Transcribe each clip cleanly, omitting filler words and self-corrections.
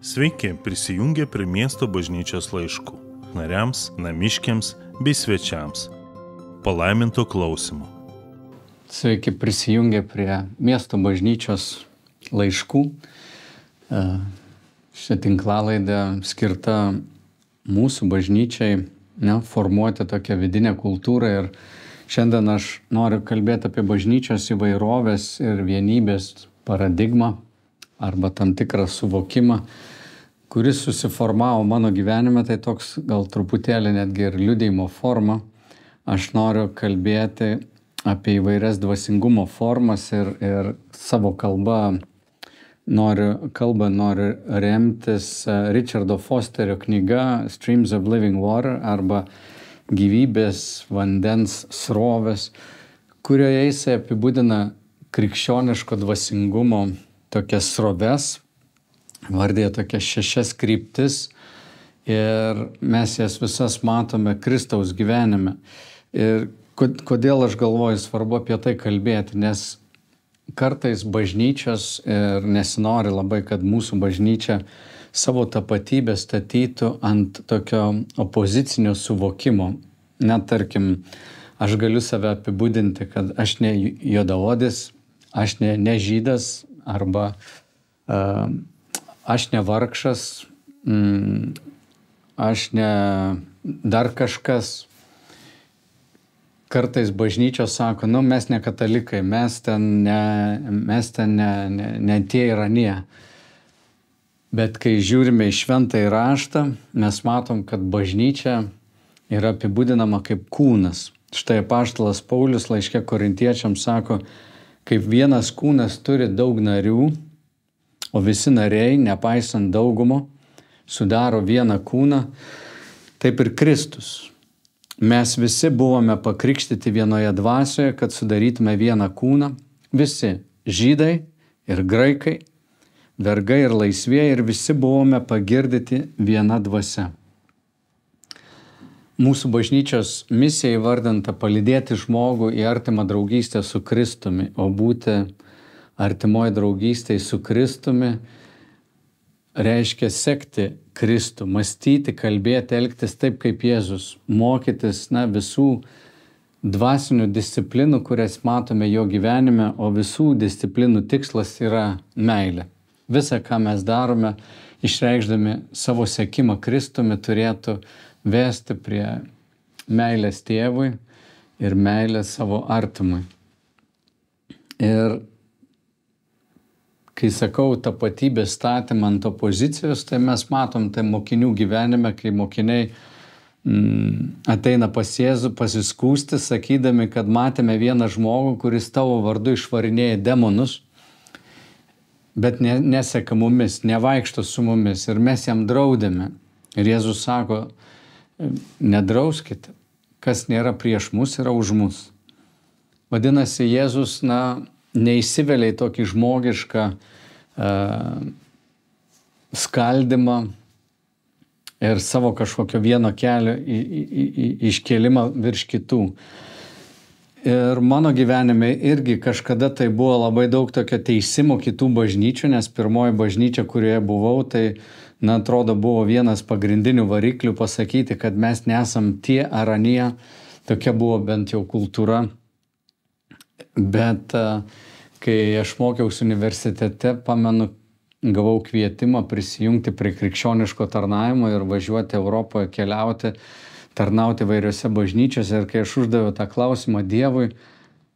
Sveiki, prisijungę prie miesto bažnyčios laiškų. Nariams, namiškiams bei svečiams. Palaiminto klausimo. Sveiki, prisijungę prie miesto bažnyčios laiškų. Ši tinklalaidė skirta mūsų bažnyčiai formuoti tokią vidinę kultūrą. Ir šiandien aš noriu kalbėti apie bažnyčios įvairovės ir vienybės paradigmą arba tam tikrą suvokimą, kuris susiformavo mano gyvenime, tai toks gal truputėlį netgi ir liudijimo forma. Aš noriu kalbėti apie įvairias dvasingumo formas ir savo kalbą noriu remtis Richardo Fosterio knyga Streams of Living Water arba Gyvybės vandens srovės, kurioje jisai apibūdina krikščioniško dvasingumo tokias sroves, vardėja tokias 6 kryptis ir mes jas visas matome Kristaus gyvenime. Ir kodėl aš galvoju svarbu apie tai kalbėti, nes kartais bažnyčios ir nesinori labai, kad mūsų bažnyčia savo tapatybę statytų ant tokio opozicinio suvokimo. Net tarkim, aš galiu save apibūdinti, kad aš ne juodaodis, aš ne žydas arba aš ne vargšas, aš ne dar kažkas. Kartais bažnyčios sako, mes ne katalikai, mes ten ne tie ir anie. Bet kai žiūrime į šventąjį raštą, mes matom, kad bažnyčia yra apibūdinama kaip kūnas. Štai apaštalas Paulius laiške Korintiečiams sako, kaip vienas kūnas turi daug narių, o visi nariai, nepaisant daugumo, sudaro vieną kūną, taip ir Kristus. Mes visi buvome pakrikštyti vienoje dvasioje, kad sudarytume vieną kūną. Visi žydai ir graikai, vergai ir laisvieji, ir visi buvome pagirdyti viena dvasia. Mūsų bažnyčios misija įvardinta palydėti žmogų į artimą draugystę su Kristumi, o būti artimoji draugystė su Kristumi reiškia sekti Kristų, mąstyti, kalbėti, elgtis taip kaip Jėzus, mokytis visų dvasinių disciplinų, kurias matome jo gyvenime, o visų disciplinų tikslas yra meilė. Visa, ką mes darome, išreikšdami savo sekimą Kristumi, turėtų vesti prie meilės tėvui ir meilės savo artimui. Ir kai sakau tapatybės statymą ant opozicijos, tai mes matom tai mokinių gyvenime, kai mokiniai ateina pas Jėzų pasiskųsti, sakydami, kad matėme vieną žmogų, kuris tavo vardu išvarinėja demonus, bet neseka mumis, nevaikšto su mumis ir mes jam draudėme. Ir Jėzus sako, nedrauskite, kas nėra prieš mus, yra už mus. Vadinasi, Jėzus neįsivelia į tokį žmogišką skaldymą ir savo kažkokio vieno kelio iškėlimą virš kitų. Ir mano gyvenime irgi kažkada tai buvo labai daug tokio teisimo kitų bažnyčių, nes pirmoji bažnyčia, kurioje buvau, tai, atrodo, buvo vienas pagrindinių variklių pasakyti, kad mes nesam tie ar anie, tokia buvo bent jau kultūra. Bet kai aš mokiausi universitete, pamenu, gavau kvietimą prisijungti prie krikščioniško tarnavimo ir važiuoti Europoje, keliauti, tarnauti vairiose bažnyčiose. Ir kai aš uždaviau tą klausimą Dievui,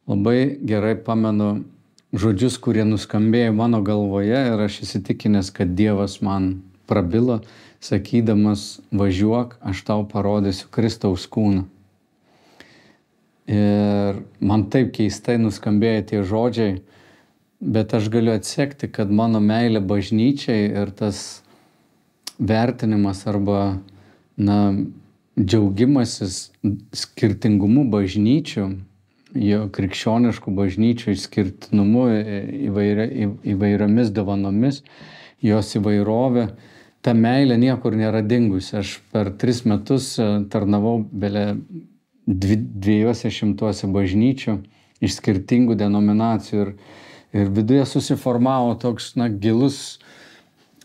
labai gerai pamenu žodžius, kurie nuskambėjo mano galvoje ir aš įsitikinęs, kad Dievas man prabilo, sakydamas, važiuok, aš tau parodysiu Kristaus kūną. Ir man taip keistai nuskambėjo tie žodžiai, bet aš galiu atsekti, kad mano meilė bažnyčiai ir tas vertinimas arba džiaugimasis skirtingumu bažnyčių, jo krikščioniškų bažnyčių išskirtinumu įvairiomis dovanomis, jos įvairovė, ta meilė niekur nėra dingusi. Aš per 3 metus tarnavau 200 bažnyčių iš skirtingų denominacijų ir viduje susiformavo toks gilus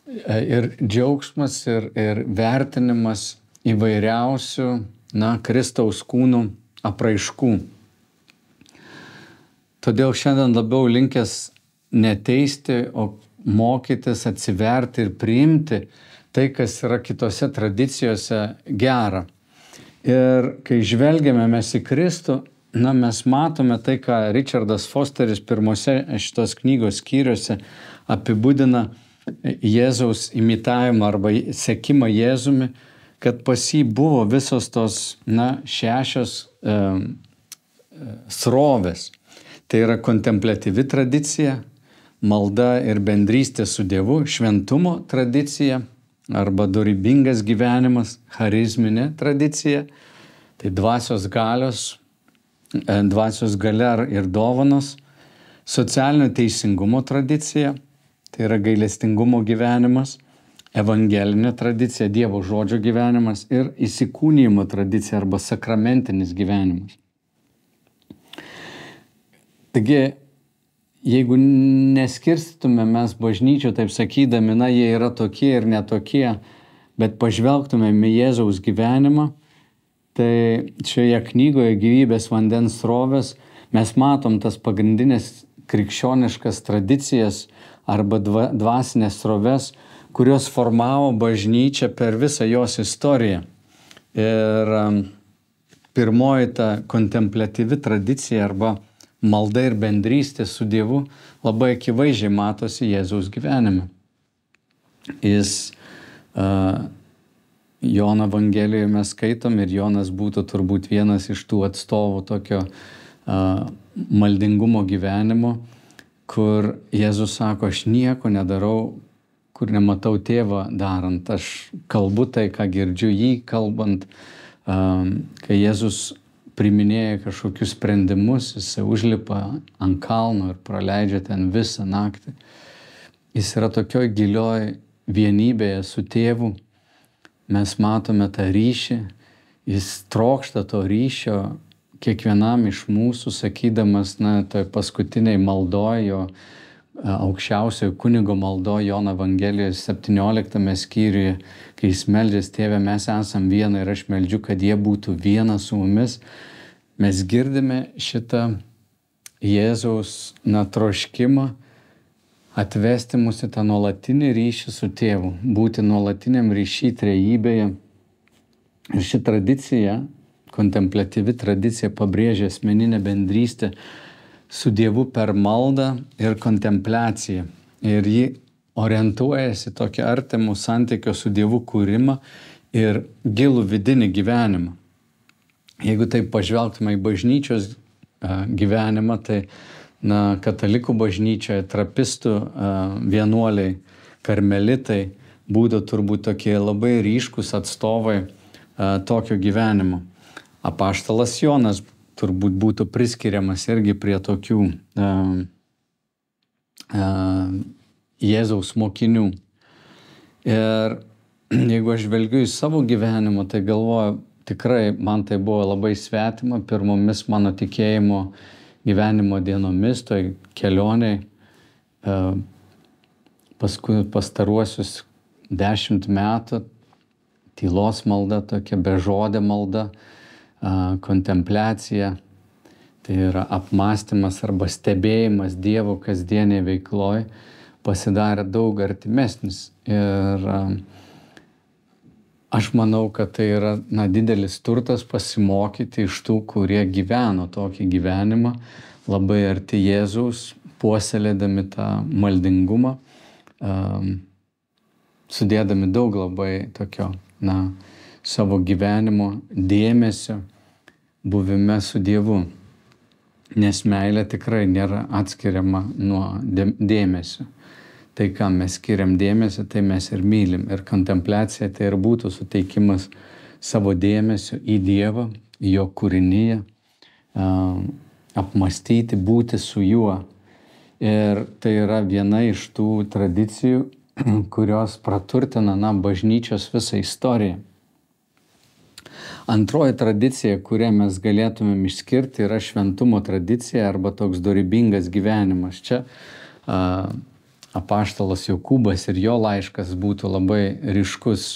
ir džiaugsmas, ir vertinimas įvairiausių, Kristaus kūnų apraiškų. Todėl šiandien labiau linkęs neteisti, o mokytis, atsiverti ir priimti tai, kas yra kitose tradicijose gera. Ir kai žvelgiame mes į Kristų, mes matome tai, ką Richardas Fosteris pirmose šitos knygos skyriuose apibūdina Jėzaus imitavimą arba sekimą Jėzumi, kad pas jį buvo visos tos, 6 srovės. Tai yra kontempliatyvi tradicija, malda ir bendrystė su Dievu, šventumo tradicija arba dorybingas gyvenimas, charizminė tradicija, tai dvasios galia ir dovanos, socialinio teisingumo tradicija, tai yra gailestingumo gyvenimas, evangelinė tradicija, Dievo žodžio gyvenimas ir įsikūnijimo tradicija arba sakramentinis gyvenimas. Taigi, jeigu neskirstytume mes bažnyčių, taip sakydami, jie yra tokie ir netokie, bet pažvelgtumėm į Jėzaus gyvenimą, tai šioje knygoje Gyvybės vandens srovės mes matom tas pagrindinės krikščioniškas tradicijas arba dvasinės sroves, kurios formavo bažnyčią per visą jos istoriją. Ir pirmoji ta kontempliatyvi tradicija arba malda ir bendrystė su Dievu labai akivaizdžiai matosi Jėzaus gyvenime. Jis Jono Evangelijoje mes skaitom ir Jonas būtų turbūt vienas iš tų atstovų tokio maldingumo gyvenimo, kur Jėzus sako, aš nieko nedarau, kur nematau tėvą darant. Aš kalbu tai, ką girdžiu jį kalbant. Kai Jėzus priminėja kažkokius sprendimus, jis užlipa ant kalno ir praleidžia ten visą naktį. Jis yra tokioj gilioj vienybėje su tėvu. Mes matome tą ryšį. Jis trokšta to ryšio kiekvienam iš mūsų, sakydamas, toj paskutiniai maldoj, jo aukščiausiojo kunigo maldoj Jono Evangelijos 17 skyriuje, kai jis meldžiasi, tėve, mes esam viena ir aš meldžiu, kad jie būtų viena su mumis. Mes girdime šitą Jėzaus troškimą atvesti mus į tą nuolatinį ryšį su tėvu, būti nuolatiniam ryšy trejybėje. Ir ši tradicija, kontempliatyvi tradicija, pabrėžia asmeninę bendrystę su Dievu per maldą ir kontempliaciją. Ir ji orientuojasi tokį artimų santykio su Dievu kūrimą ir gilų vidinį gyvenimą. Jeigu taip pažvelgtume į bažnyčios gyvenimą, tai katalikų bažnyčioje trapistų vienuoliai, karmelitai būtų turbūt tokie labai ryškus atstovai tokio gyvenimo. Apaštalas Jonas turbūt būtų priskiriamas irgi prie tokių Jėzaus mokinių. Ir jeigu aš žvelgiu į savo gyvenimą, tai galvoju, tikrai man tai buvo labai svetima pirmomis mano tikėjimo gyvenimo dienomis, toj kelioniai, paskui pastaruosius 10 metų, tylos malda, tokia bežodė malda, kontempliacija, tai yra apmąstymas arba stebėjimas Dievo kasdienėje veikloje, pasidarė daug artimesnis. Ir aš manau, kad tai yra didelis turtas pasimokyti iš tų, kurie gyveno tokį gyvenimą, labai arti Jėzaus, puoselėdami tą maldingumą, sudėdami daug labai tokio, savo gyvenimo dėmesio buvime su Dievu. Nes meilė tikrai nėra atskiriama nuo dėmesio. Tai, kam mes skiriam dėmesio, tai mes ir mylim. Ir kontempliacija tai ir būtų suteikimas savo dėmesio į Dievą, į jo kūrinyje, apmąstyti, būti su juo. Ir tai yra viena iš tų tradicijų, kurios praturtina bažnyčios visą istoriją. Antroji tradicija, kurią mes galėtumėm išskirti, yra šventumo tradicija arba toks dorybingas gyvenimas. Čia apaštalas Jokūbas ir jo laiškas būtų labai ryškus,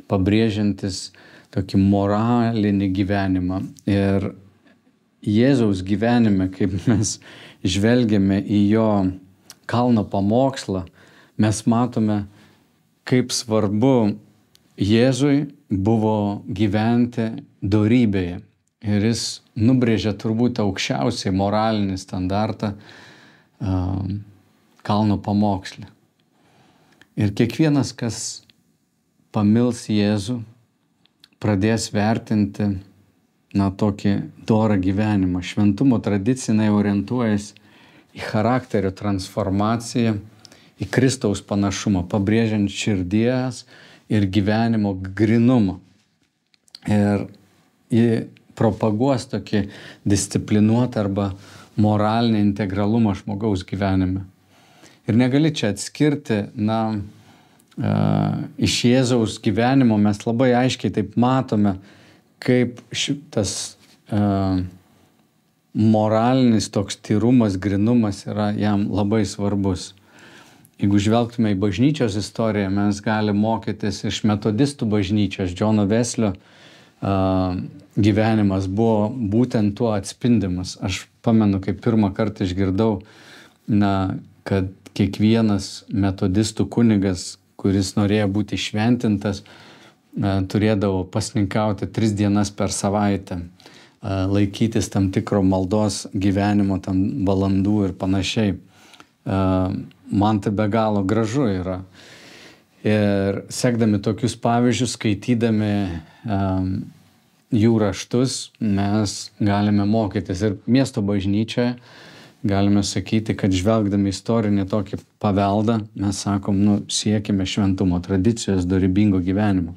pabrėžiantis tokį moralinį gyvenimą. Ir Jėzaus gyvenime, kaip mes žvelgiame į jo kalno pamokslą, mes matome, kaip svarbu Jėzui buvo gyventi dorybėje. Ir jis nubrėžė turbūt aukščiausiai moralinį standartą kalno pamoksle. Ir kiekvienas, kas pamils Jėzų, pradės vertinti tokį dorą gyvenimą. Šventumo tradicinai orientuojasi į charakterio transformaciją, į Kristaus panašumą, pabrėžiant širdies ir gyvenimo grinumą. Ir ji propaguos tokį disciplinuotą arba moralinį integralumą žmogaus gyvenime. Ir negali čia atskirti, iš Jėzaus gyvenimo mes labai aiškiai taip matome, kaip šitas moralinis toks tyrumas, grynumas yra jam labai svarbus. Jeigu žvelgtume į bažnyčios istoriją, mes galime mokytis iš metodistų bažnyčios. Džono Weslio gyvenimas buvo būtent tuo atspindimas. Aš pamenu, kaip pirmą kartą išgirdau, kad kiekvienas metodistų kunigas, kuris norėjo būti šventintas, turėdavo pasninkauti 3 dienas per savaitę, laikytis tam tikro maldos gyvenimo, tam valandų ir panašiai. Man tai be galo gražu yra. Ir sekdami tokius pavyzdžius, skaitydami jų raštus, mes galime mokytis. Ir miesto bažnyčioje galime sakyti, kad žvelgdami istorinį tokį paveldą, mes sakom, siekime šventumo tradicijos, dorybingo gyvenimo.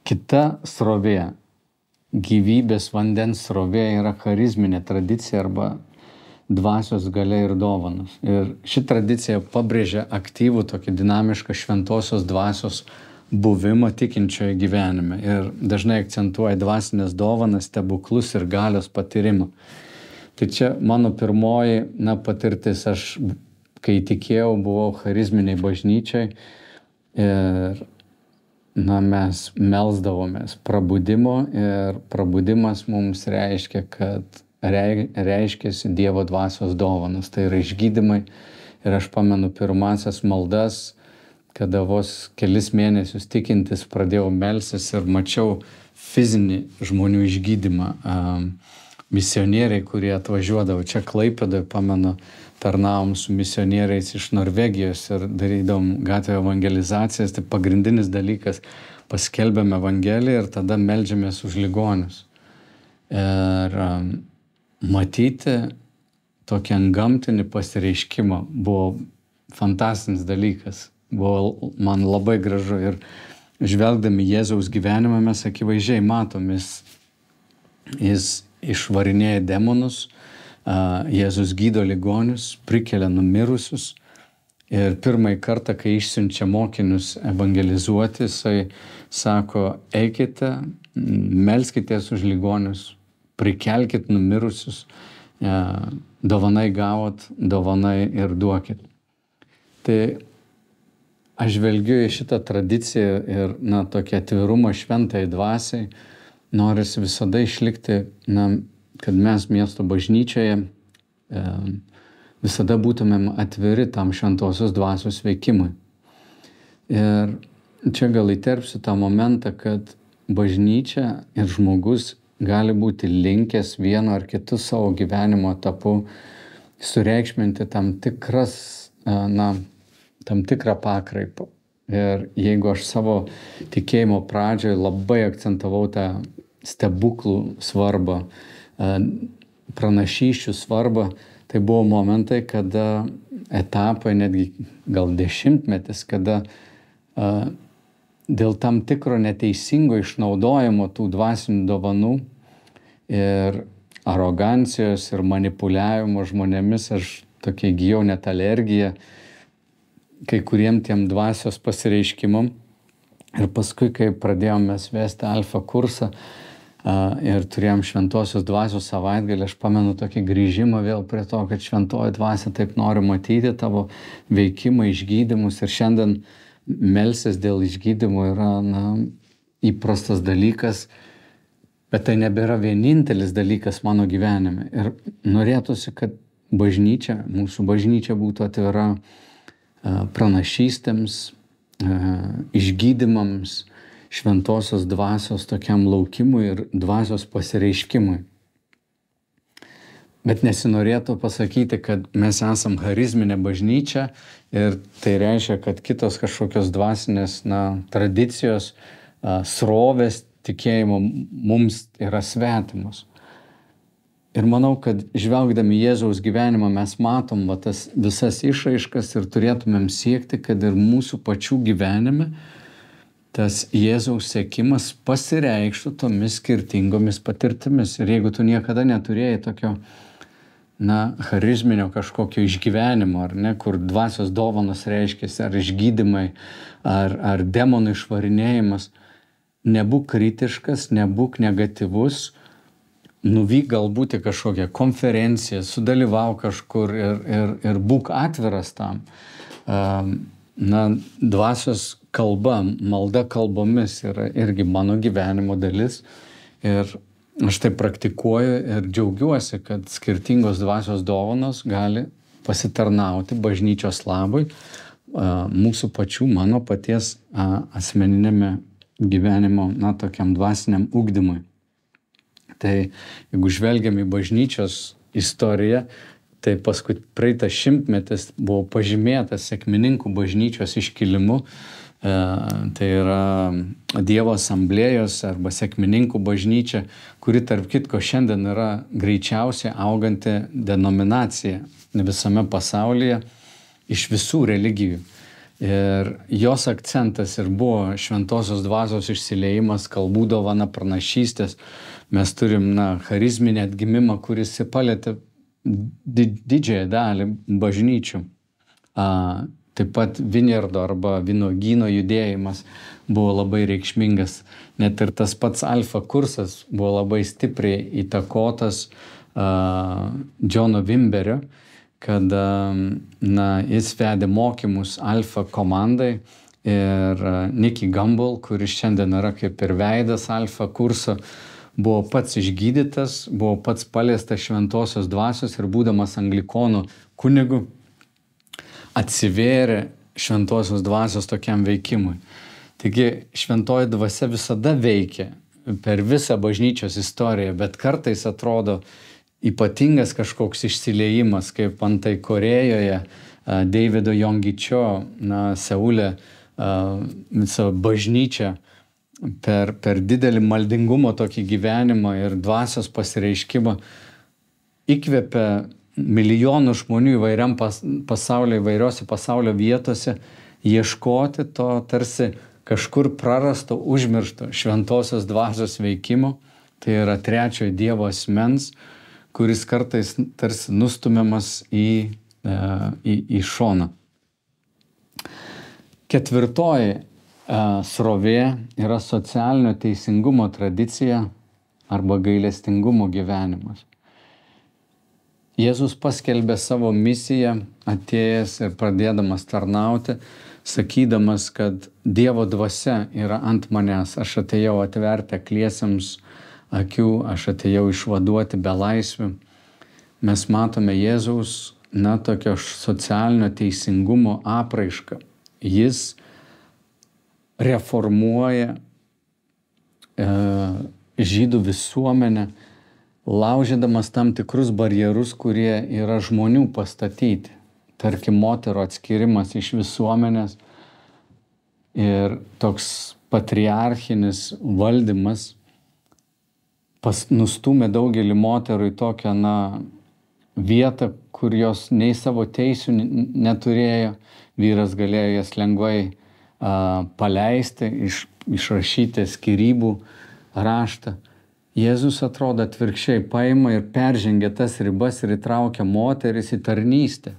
Kita srovė, gyvybės vandens srovė, yra charizminė tradicija arba dvasios galia ir dovanos. Ir ši tradicija pabrėžia aktyvų tokį dinamišką šventosios dvasios buvimą tikinčiojo gyvenime ir dažnai akcentuoja dvasinės dovanas, stebuklus ir galios patyrimą. Tai čia mano pirmoji patirtis. Aš, kai tikėjau, buvau charizminiai bažnyčiai ir mes melsdavomės prabudimo ir prabudimas mums reiškia, kad reiškiasi Dievo dvasios dovanos. Tai yra išgydymai. Ir aš pamenu pirmasias maldas, kada vos kelis mėnesius tikintis pradėjau melstis ir mačiau fizinį žmonių išgydymą. Misionieriai, kurie atvažiuodavo čia Klaipėdoje, pamenu, tarnavom su misionieriais iš Norvegijos ir darydavom gatvėje evangelizacijas. Tai pagrindinis dalykas, paskelbėme evangeliją ir tada meldžiamės už ligonius. Ir matyti tokį antgamtinį pasireiškimą buvo fantastinis dalykas. Buvo man labai gražu. Ir žvelgdami Jėzaus gyvenimą mes akivaizdžiai matom, jis išvarinėja demonus, Jėzus gydo ligonius, prikelia numirusius. Ir pirmąjį kartą, kai išsiunčia mokinius evangelizuoti, jisai sako, eikite, melskitės už ligonius, prikelkit numirusius, dovanai gavot, dovanai ir duokit. Tai aš žvelgiu į šitą tradiciją ir tokį atvirumą šventai dvasiai. Norisi visada išlikti, kad mes miesto bažnyčioje visada būtumėm atviri tam šventosios dvasios veikimui. Ir čia gal įterpsiu tą momentą, kad bažnyčia ir žmogus gali būti linkęs vienu ar kitu savo gyvenimo etapu sureikšminti tam tikrą pakraipą. Ir jeigu aš savo tikėjimo pradžioje labai akcentavau tą stebuklų svarbą, pranašysčių svarbą, tai buvo momentai, kada etapai, netgi gal 10-metis, kada dėl tam tikro neteisingo išnaudojimo tų dvasinių dovanų ir arogancijos ir manipuliavimo žmonėmis, aš tokia įgijau net alergiją kai kuriem tiem dvasios pasireiškimam. Ir paskui, kai pradėjome vesti alfa kursą, ir turėjom šventosios dvasios savaitgalį. Aš pamenu tokį grįžimą vėl prie to, kad šventoji dvasia taip nori matyti tavo veikimą, išgydymus. Ir šiandien melsis dėl išgydymų yra įprastas dalykas, bet tai nebėra vienintelis dalykas mano gyvenime. Ir norėtųsi, kad mūsų bažnyčia būtų atvira pranašystėms, išgydymams, šventosios dvasios tokiam laukimui ir dvasios pasireiškimui. Bet nesinorėtų pasakyti, kad mes esam charizminė bažnyčia ir tai reiškia, kad kitos kažkokios dvasinės tradicijos, srovės tikėjimo mums yra svetimos. Ir manau, kad žvelgdami Jėzaus gyvenimą mes matom tas visas išraiškas ir turėtumėm siekti, kad ir mūsų pačių gyvenime tas Jėzaus sekimas pasireikštų tomis skirtingomis patirtimis. Ir jeigu tu niekada neturėjai tokio, charizminio kažkokio išgyvenimo, ar ne, kur dvasios dovanos reiškiasi, ar išgydymai, ar demonų išvarinėjimas, nebūk kritiškas, nebūk negatyvus, nuvyk galbūt į kažkokią konferenciją, sudalyvau kažkur ir būk atviras tam. Dvasios kalba, malda kalbomis yra irgi mano gyvenimo dalis. Ir aš tai praktikuoju ir džiaugiuosi, kad skirtingos dvasios dovanos gali pasitarnauti bažnyčios labui, mūsų pačių, mano paties asmeninėme gyvenimo, tokiam dvasiniam ugdymui. Tai jeigu žvelgiam į bažnyčios istoriją, tai paskui praeitas šimtmetis buvo pažymėtas sekmininkų bažnyčios iškilimu. Tai yra Dievo asamblėjos arba sekmininkų bažnyčia, kuri tarp kitko šiandien yra greičiausiai auganti denominacija visame pasaulyje iš visų religijų. Ir jos akcentas ir buvo šventosios dvasios išsiliejimas, kalbų dovana, pranašystės. Mes turim charizminį atgimimą, kuris palietė didžiąją dalį bažnyčių. Taip pat Vinjardo arba vynuogyno judėjimas buvo labai reikšmingas. Net ir tas pats Alfa kursas buvo labai stipriai įtakotas Džono Wimberio, kad jis vedė mokymus Alfa komandai ir Nicky Gumbel, kuris šiandien yra kaip ir veidas Alfa kurso, buvo pats išgydytas, buvo pats paliestas šventosios dvasios ir būdamas anglikonų kunigu atsivėrė šventosios dvasios tokiam veikimui. Taigi šventoji dvasia visada veikia per visą bažnyčios istoriją, bet kartais atrodo ypatingas kažkoks išsiliejimas, kaip antai Korėjoje, Davido Jongičio, Seule, visą bažnyčią per didelį maldingumo tokį gyvenimą ir dvasios pasireiškimą įkvėpia milijonų žmonių įvairiam pasaulyje, įvairiose pasaulio vietose ieškoti to tarsi kažkur prarasto, užmiršto šventosios dvasios veikimo. Tai yra trečiojo Dievo asmens, kuris kartais tarsi nustumiamas į šoną. Ketvirtoji srovė yra socialinio teisingumo tradicija arba gailestingumo gyvenimas. Jėzus paskelbė savo misiją, atėjęs ir pradėdamas tarnauti, sakydamas, kad Dievo dvasia yra ant manęs. Aš atėjau atverti akliesiems akių, aš atėjau išvaduoti belaisvių. Mes matome Jėzaus, tokio socialinio teisingumo apraišką. Jis reformuoja žydų visuomenę, laužydamas tam tikrus barjerus, kurie yra žmonių pastatyti. Tarkim, moterų atskirimas iš visuomenės ir toks patriarchinis valdymas nustūmė daugelį moterų į tokią vietą, kur jos nei savo teisių neturėjo. Vyras galėjo jas lengvai paleisti, išrašyti skyrybų raštą. Jėzus atrodo atvirkščiai paima ir peržengia tas ribas ir įtraukia moteris į tarnystę,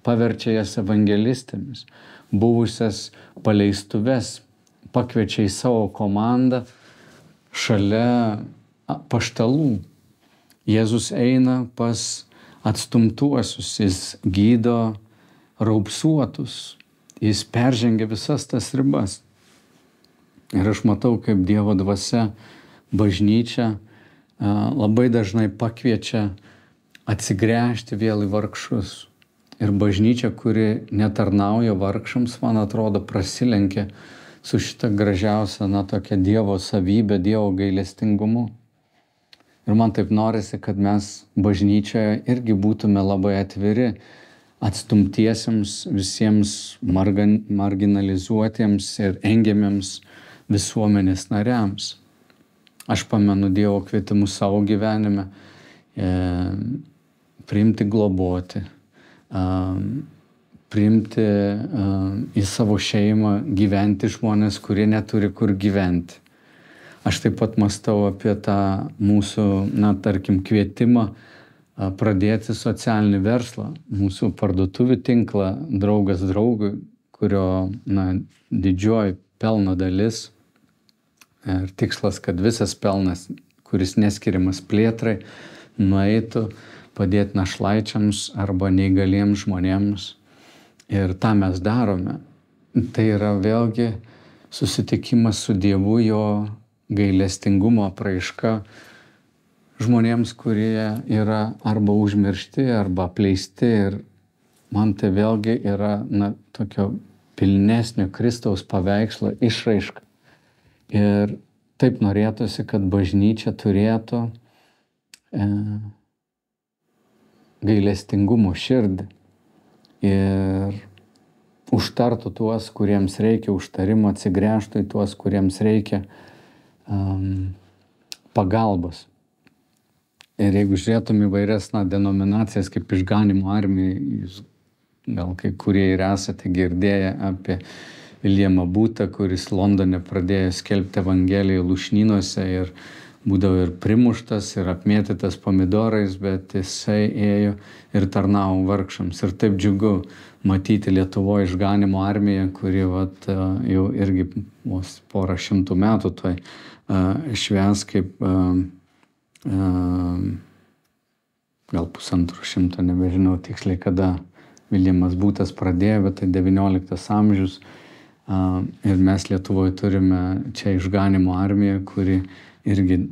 paverčia jas evangelistėmis, buvusias paleistuves, pakviečia į savo komandą šalia apaštalų. Jėzus eina pas atstumtuosius, jis gydo raupsuotus, jis peržengia visas tas ribas. Ir aš matau, kaip Dievo dvasia bažnyčia labai dažnai pakviečia atsigręžti vėl į vargšus. Ir bažnyčia, kuri netarnauja vargšams, man atrodo, prasilenkia su šita gražiausia, tokia Dievo savybė, Dievo gailestingumu. Ir man taip norisi, kad mes bažnyčioje irgi būtume labai atviri atstumtiesiems, visiems marginalizuotiems ir engiamiems visuomenės nariams. Aš pamenu Dievo kvietimus savo gyvenime priimti, globoti, priimti į savo šeimą, gyventi žmonės, kurie neturi kur gyventi. Aš taip pat mąstau apie tą mūsų, tarkim, kvietimą pradėti socialinį verslą, mūsų parduotuvių tinklą Draugas draugui, kurio didžioji pelno dalis ir tikslas, kad visas pelnas, kuris neskiriamas plėtrai, nueitų padėti našlaičiams arba neįgaliems žmonėms. Ir tą mes darome. Tai yra vėlgi susitikimas su Dievu, jo gailestingumo apraiška žmonėms, kurie yra arba užmiršti, arba apleisti. Ir man tai vėlgi yra tokio pilnesnio Kristaus paveikslo išraiška. Ir taip norėtųsi, kad bažnyčia turėtų gailestingumo širdį ir užtartų tuos, kuriems reikia užtarimo, atsigręžtų į tuos, kuriems reikia pagalbos. Ir jeigu žiūrėtum įvairias denominacijas kaip Išganymo armija, jūs gal kai kurie ir esate girdėję apie Williamą Boothą, kuris Londone pradėjo skelbti evangeliją lūšnynuose ir būdavo ir primuštas, ir apmėtytas pomidorais, bet jisai ėjo ir tarnavo vargšams. Ir taip džiugu matyti Lietuvoje Išganymo armiją, kuri jau irgi porą šimtų metų švęs kaip gal 150, nebežinau tiksliai, kada Williamas Boothas pradėjo, bet tai 19 amžius. Ir mes Lietuvoje turime čia Išganymo armiją, kuri irgi,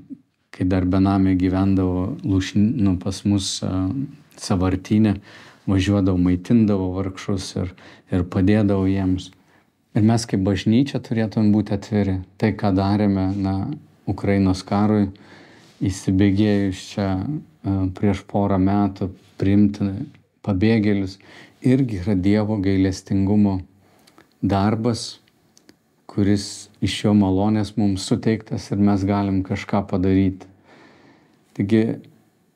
kai dar benamiai gyvendavo pas mus sąvartyne, važiuodavo, maitindavo vargšus ir padėdavo jiems. Ir mes kaip bažnyčia turėtume būti atviri. Tai, ką darėme Ukrainos karui, įsibėgėjus čia prieš porą metų, priimti pabėgėlius, irgi yra Dievo gailestingumo darbas, kuris iš jo malonės mums suteiktas ir mes galim kažką padaryti. Taigi,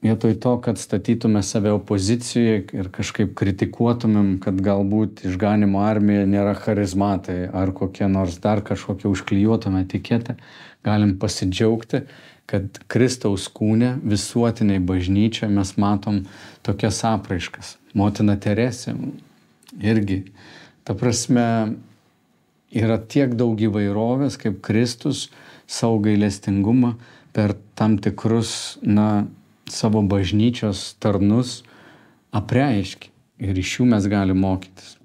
vietoj to, kad statytume save opozicijoje ir kažkaip kritikuotumėm, kad galbūt Išganymo armija nėra charizmatai ar kokie nors dar kažkokie užklijuotume etiketę, galim pasidžiaugti, kad Kristaus kūne visuotiniai bažnyčioje mes matom tokias apraiškas. Motina Teresė irgi, ta prasme, yra tiek daug įvairovės, kaip Kristus savo gailestingumą per tam tikrus, savo bažnyčios tarnus apreiškia. Ir iš jų mes galime mokytis.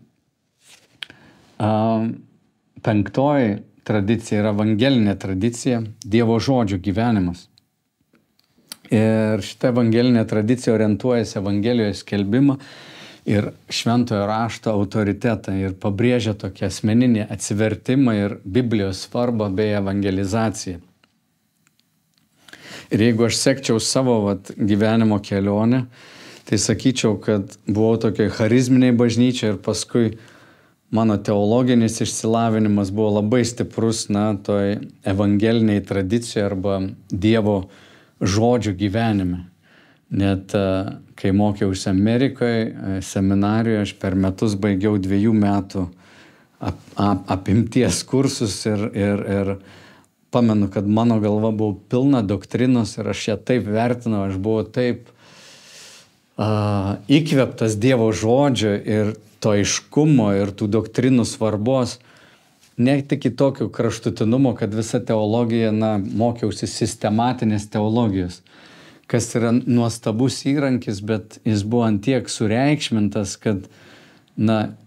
Penktoji tradicija yra evangelinė tradicija, Dievo žodžio gyvenimas. Ir šita evangelinė tradicija orientuojasi Evangelijos skelbimą ir šventojo rašto autoritetą ir pabrėžia tokią asmeninį atsivertimą ir Biblijos svarbą bei evangelizaciją. Ir jeigu aš sekčiau savo gyvenimo kelionę, tai sakyčiau, kad buvau tokiai charizminiai bažnyčiai ir paskui mano teologinis išsilavinimas buvo labai stiprus, toj evangeliniai tradicijai arba Dievo žodžio gyvenime. Net kai mokiausi Amerikoje, seminarijoje, aš per metus baigiau 2 metų apimties kursus ir pamenu, kad mano galva buvo pilna doktrinos ir aš ją taip vertinau, aš buvau taip įkvėptas Dievo žodžio ir to aiškumo ir tų doktrinų svarbos, ne tik į tokių kraštutinumo, kad visa teologija, mokiausi sistematinės teologijos, kas yra nuostabus įrankis, bet jis buvo antiek sureikšmintas, kad,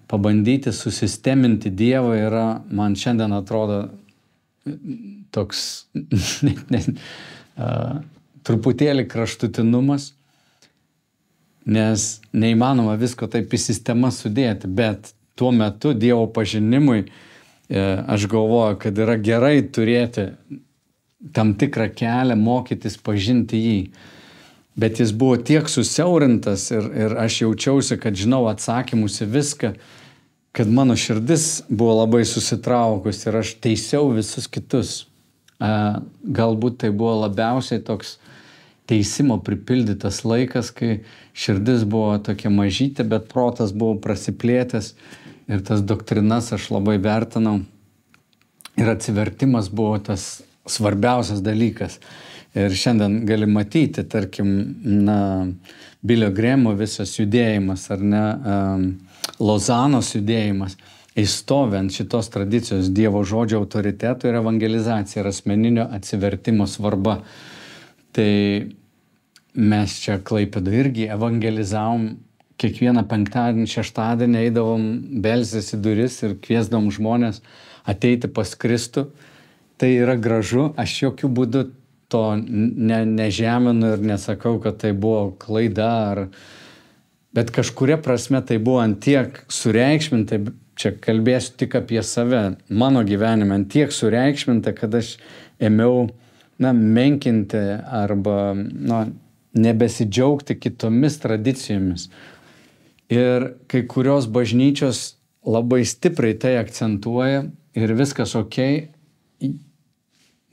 pabandyti susisteminti Dievą yra, man šiandien atrodo, toks truputėlį kraštutinumas, nes neįmanoma visko taip į sistemą sudėti, bet tuo metu Dievo pažinimui aš galvoju, kad yra gerai turėti tam tikrą kelią, mokytis pažinti jį. Bet jis buvo tiek susiaurintas ir aš jaučiausi, kad žinau atsakymus į viską, kad mano širdis buvo labai susitraukus ir aš teisiau visus kitus. Galbūt tai buvo labiausiai toks teisimo pripildytas laikas, kai širdis buvo tokia mažytė, bet protas buvo prasiplėtęs ir tas doktrinas aš labai vertinau. Ir atsivertimas buvo tas svarbiausias dalykas. Ir šiandien gali matyti, tarkim, Bilio Gremo visas judėjimas, ar ne, Lozanos judėjimas. Jis stovi ant šitos tradicijos Dievo žodžio autoriteto ir evangelizacija ir asmeninio atsivertimo svarba. Tai mes čia Klaipėdoje irgi evangelizavom, kiekvieną penktadienį, šeštadienį eidavom belsis į duris ir kviesdavom žmonės ateiti pas Kristų. Tai yra gražu, aš jokių būdų to nežeminu ir nesakau, kad tai buvo klaida, bet kažkuria prasme tai buvo antiek sureikšminta, čia kalbėsiu tik apie save, mano gyvenime antiek sureikšminta, kad aš ėmiau menkinti arba nebesidžiaugti kitomis tradicijomis. Ir kai kurios bažnyčios labai stipriai tai akcentuoja ir viskas okei,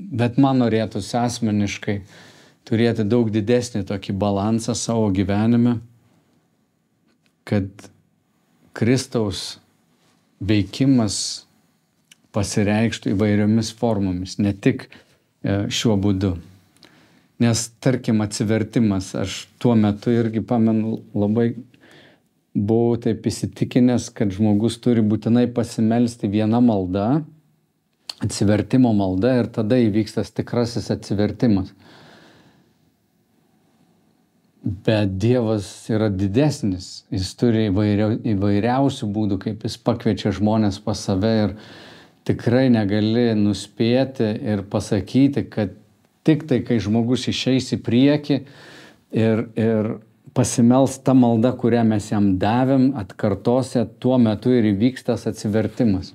bet man norėtųsi asmeniškai turėti daug didesnį tokį balansą savo gyvenime, kad Kristaus veikimas pasireikštų įvairiomis formomis, ne tik šiuo būdu. Nes, tarkim, atsivertimas, aš tuo metu irgi pamenu labai buvau taip įsitikinęs, kad žmogus turi būtinai pasimelsti viena malda, atsivertimo malda, ir tada įvyks tas tikrasis atsivertimas. Bet Dievas yra didesnis, jis turi įvairiausių būdų, kaip jis pakviečia žmonės pas save ir tikrai negali nuspėti ir pasakyti, kad tik tai, kai žmogus išeis į priekį ir pasimels tą maldą, kurią mes jam davėm, atkartose, tuo metu ir įvyks tas atsivertimas.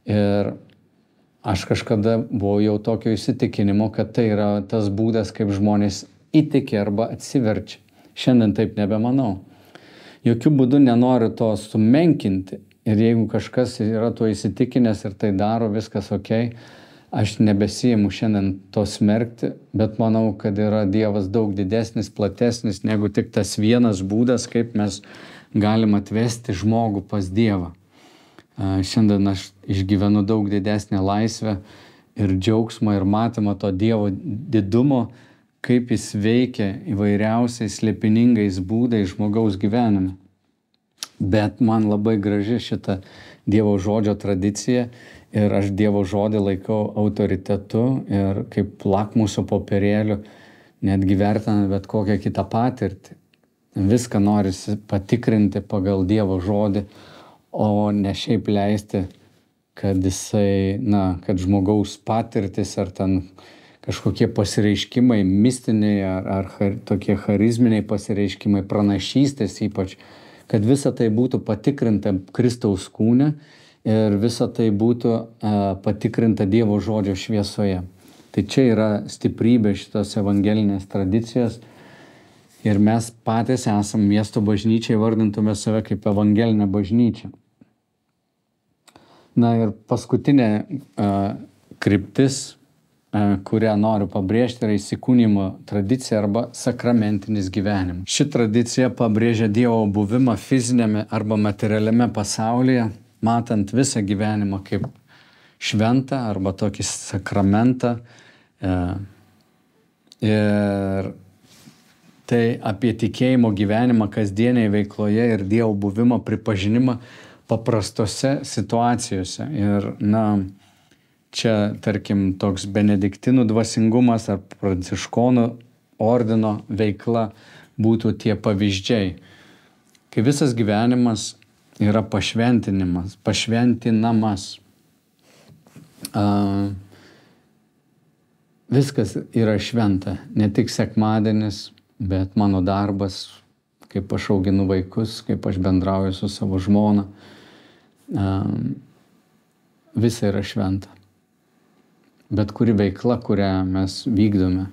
Ir aš kažkada buvau jau tokio įsitikinimo, kad tai yra tas būdas, kaip žmonės įtiki arba atsiverčia. Šiandien taip nebemanau. Jokių būdų nenoriu to sumenkinti. Ir jeigu kažkas yra tuo įsitikinęs ir tai daro, viskas okei, aš nebesiimu šiandien to smerkti, bet manau, kad yra Dievas daug didesnis, platesnis, negu tik tas vienas būdas, kaip mes galim atvesti žmogų pas Dievą. Šiandien aš išgyvenu daug didesnę laisvę ir džiaugsmą ir matymą to Dievo didumo, kaip jis veikia įvairiausiais slėpiningais būdais žmogaus gyvenime. Bet man labai graži šita Dievo žodžio tradicija ir aš Dievo žodį laikau autoritetu ir kaip lakmuso popierėliu, netgi vertinant bet kokią kitą patirtį. Viską norisi patikrinti pagal Dievo žodį, o ne šiaip leisti, kad jisai, kad žmogaus patirtis ar ten kažkokie pasireiškimai mistiniai ar tokie charizminiai pasireiškimai, pranašystės ypač, kad visa tai būtų patikrinta Kristaus kūne ir visa tai būtų patikrinta Dievo žodžio šviesoje. Tai čia yra stiprybė šitos evangelinės tradicijos ir mes patys esam miesto bažnyčiai, vardintume save kaip evangelinę bažnyčią. Ir paskutinė kryptis, kurią noriu pabrėžti, yra įsikūnijimo tradicija arba sakramentinis gyvenimas. Ši tradicija pabrėžia Dievo buvimą fizinėme arba materialiame pasaulyje, matant visą gyvenimą kaip šventą arba tokį sakramentą. Ir tai apie tikėjimo gyvenimą kasdienėje veikloje ir Dievo buvimo pripažinimą paprastose situacijose. Ir, čia, tarkim, toks benediktinų dvasingumas ar pranciškonų ordino veikla būtų tie pavyzdžiai. Kai visas gyvenimas yra pašventinamas. Viskas yra šventa. Ne tik sekmadienis, bet mano darbas, kaip aš auginu vaikus, kaip aš bendrauju su savo žmona. Visa yra šventa. Bet kuri veikla, kurią mes vykdome.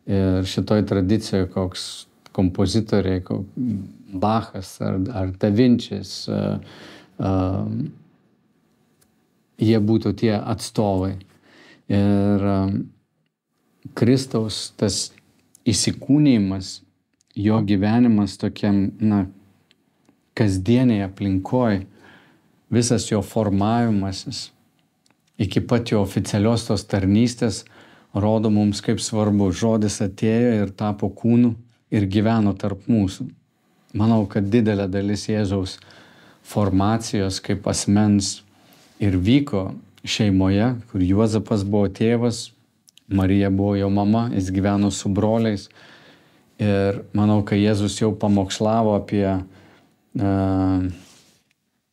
Ir šitoj tradicijoje koks kompozitoriai, Bachas ar Da Vinčis, jie būtų tie atstovai. Ir Kristaus tas įsikūnijimas, jo gyvenimas tokiam, kasdieniai aplinkoj, visas jo formavimasis, iki pat jo oficialios tos tarnystės, rodo mums, kaip svarbu. Žodis atėjo ir tapo kūnu ir gyveno tarp mūsų. Manau, kad didelė dalis Jėzaus formacijos kaip asmens ir vyko šeimoje, kur Juozapas buvo tėvas, Marija buvo jo mama, jis gyveno su broliais. Ir manau, kai Jėzus jau pamokslavo apie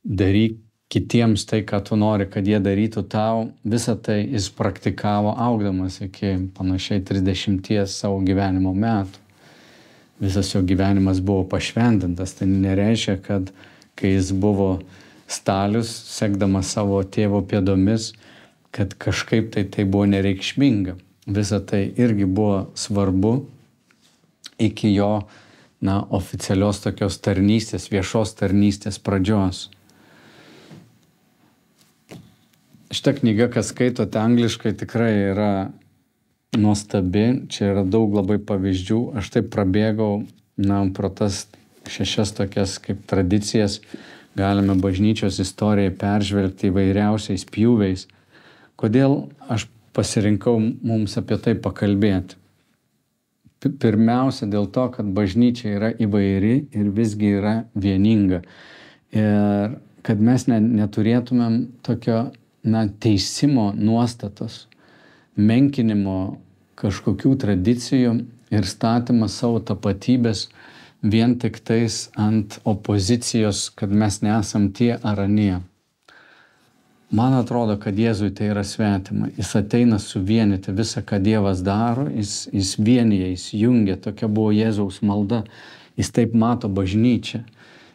daryk kitiems tai, ką tu nori, kad jie darytų tau, visą tai jis praktikavo augdamas iki panašiai 30 savo gyvenimo metų. Visas jo gyvenimas buvo pašventintas. Tai nereiškia, kad kai jis buvo stalius, sekdamas savo tėvo pėdomis, kad kažkaip tai buvo nereikšminga. Visa tai irgi buvo svarbu iki jo oficialios tokios tarnystės, viešos tarnystės pradžios. Šitą knygą, kas skaitote angliškai, tikrai yra nuostabi. Čia yra daug labai pavyzdžių. Aš taip prabėgau pro tas 6 tokias kaip tradicijas. Galime bažnyčios istorijai peržvelgti įvairiausiais pjūviais. Kodėl aš pasirinkau mums apie tai pakalbėti? Pirmiausia dėl to, kad bažnyčia yra įvairi ir visgi yra vieninga. Ir kad mes neturėtumėm tokio teisimo nuostatos, menkinimo kažkokių tradicijų ir statymas savo tapatybės vien tik tais ant opozicijos, kad mes nesam tie ar anie. Man atrodo, kad Jėzui tai yra svetima. Jis ateina suvienyti visą, ką Dievas daro, jis vienyje, jis jungia. Tokia buvo Jėzaus malda. Jis taip mato bažnyčią.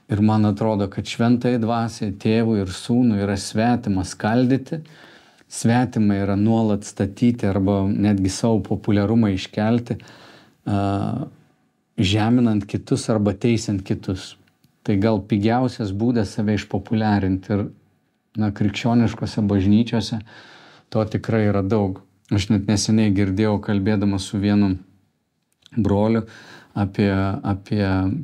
Ir man atrodo, kad šventai dvasiai, tėvui ir sūnui yra svetima skaldyti, svetima yra nuolat statyti arba netgi savo populiarumą iškelti, žeminant kitus arba teisiant kitus. Tai gal pigiausias būdas save išpopuliarinti. Ir krikščioniškose bažnyčiose to tikrai yra daug. Aš net neseniai girdėjau, kalbėdamas su vienu broliu, apie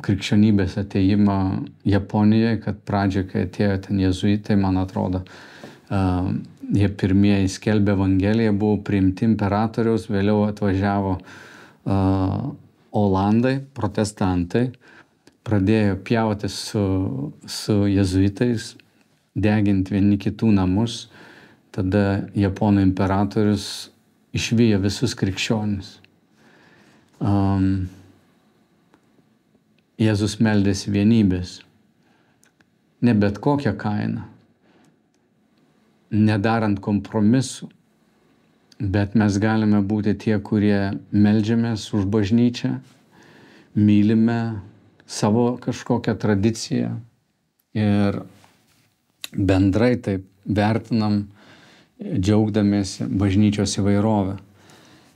krikščionybės atėjimą Japonijoje, kad pradžioje, kai atėjo ten jėzuitai, man atrodo, jie pirmieji skelbė Evangeliją, buvo priimti imperatoriaus, vėliau atvažiavo Olandai, protestantai, pradėjo pjauti su jėzuitais, deginti vieni kitų namus. Tada Japonų imperatorius išvijo visus krikščionis. Jėzus meldėsi vienybės. Ne bet kokią kainą. Nedarant kompromisų. Bet mes galime būti tie, kurie meldžiamės už bažnyčią, mylime savo kažkokią tradiciją ir bendrai taip vertinam, džiaugdamiesi bažnyčios įvairovę.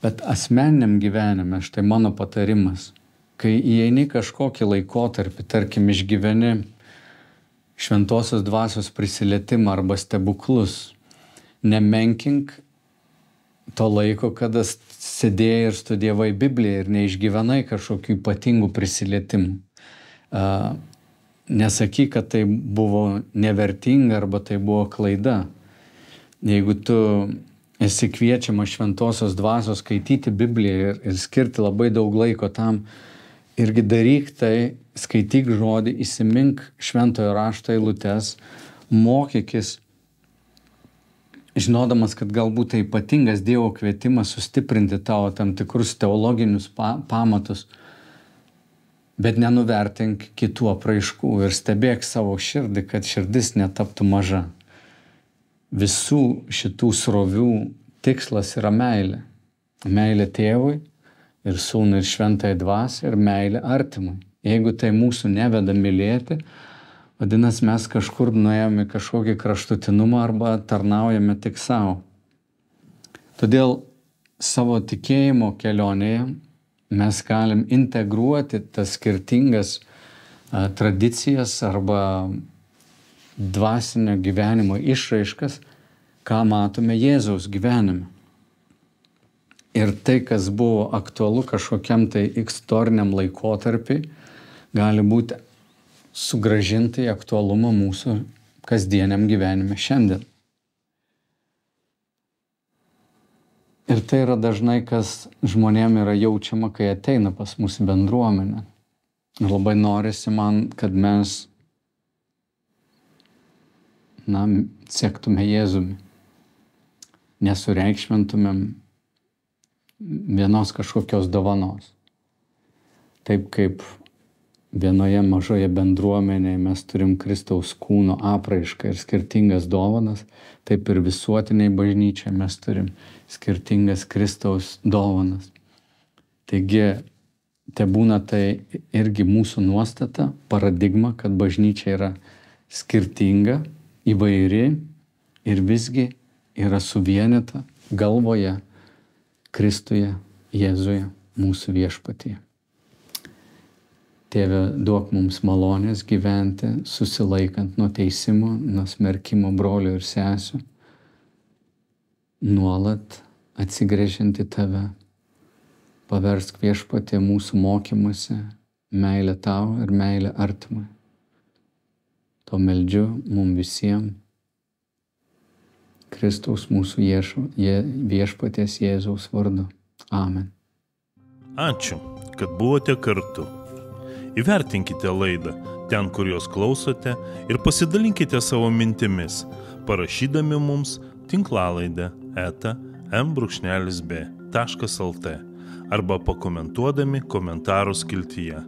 Bet asmeniniam gyvenime, štai mano patarimas, kai įeini kažkokį laikotarpį, tarkim, išgyveni šventosios dvasios prisilietimą arba stebuklus, nemenkink to laiko, kada sėdėjai ir studijavai Bibliją ir neišgyvenai kažkokių ypatingų prisilietimų. Nesakyk, kad tai buvo nevertinga arba tai buvo klaida. Jeigu tu esi kviečiamas šventosios dvasios skaityti Bibliją ir skirti labai daug laiko tam, irgi daryk tai, skaityk žodį, įsimink šventojo rašto eilutes, mokykis, žinodamas, kad galbūt tai ypatingas Dievo kvietimas sustiprinti tavo tam tikrus teologinius pamatus, bet nenuvertink kitų apraiškų ir stebėk savo širdį, kad širdis netaptų maža. Visų šitų srovių tikslas yra meilė. Meilė tėvui ir sūnui ir šventai dvasiai ir meilė artimui. Jeigu tai mūsų neveda mylėti, vadinasi, mes kažkur nuėjome kažkokį kraštutinumą arba tarnaujame tik savo. Todėl savo tikėjimo kelionėje mes galim integruoti tas skirtingas tradicijas arba dvasinio gyvenimo išraiškas, ką matome Jėzaus gyvenime. Ir tai, kas buvo aktualu kažkokiam tai istoriniam laikotarpiui, gali būti sugrąžinti į aktualumą mūsų kasdieniam gyvenime šiandien. Ir tai yra dažnai, kas žmonėm yra jaučiama, kai ateina pas mūsų bendruomenę. Ir labai norisi man, kad mes sektume Jėzumi. Nesureikšmintumėm vienos kažkokios dovanos. Taip kaip vienoje mažoje bendruomenėje mes turim Kristaus kūno apraišką ir skirtingas dovanas, taip ir visuotiniai bažnyčiai mes turim skirtingas Kristaus dovanas. Taigi, te būna tai irgi mūsų nuostata, paradigma, kad bažnyčia yra skirtinga, įvairi ir visgi yra suvienyta galvoje Kristuje, Jėzuje, mūsų viešpatyje. Tėve, duok mums malonės gyventi, susilaikant nuo teisimo, nuo smerkimo brolių ir sesių, nuolat atsigręžiant į tave. Paversk viešpatie mūsų mokymuose meilę tau ir meilę artimui. To meldžiu mums visiems Kristaus mūsų viešpaties Jėzaus vardu. Amen. Ačiū, kad buvote kartu. Įvertinkite laidą ten, kur jos klausote ir pasidalinkite savo mintimis, parašydami mums tinklalaidė@m-b.lt arba pakomentuodami komentarų skiltyje.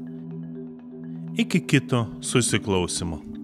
Iki kito susiklausymo.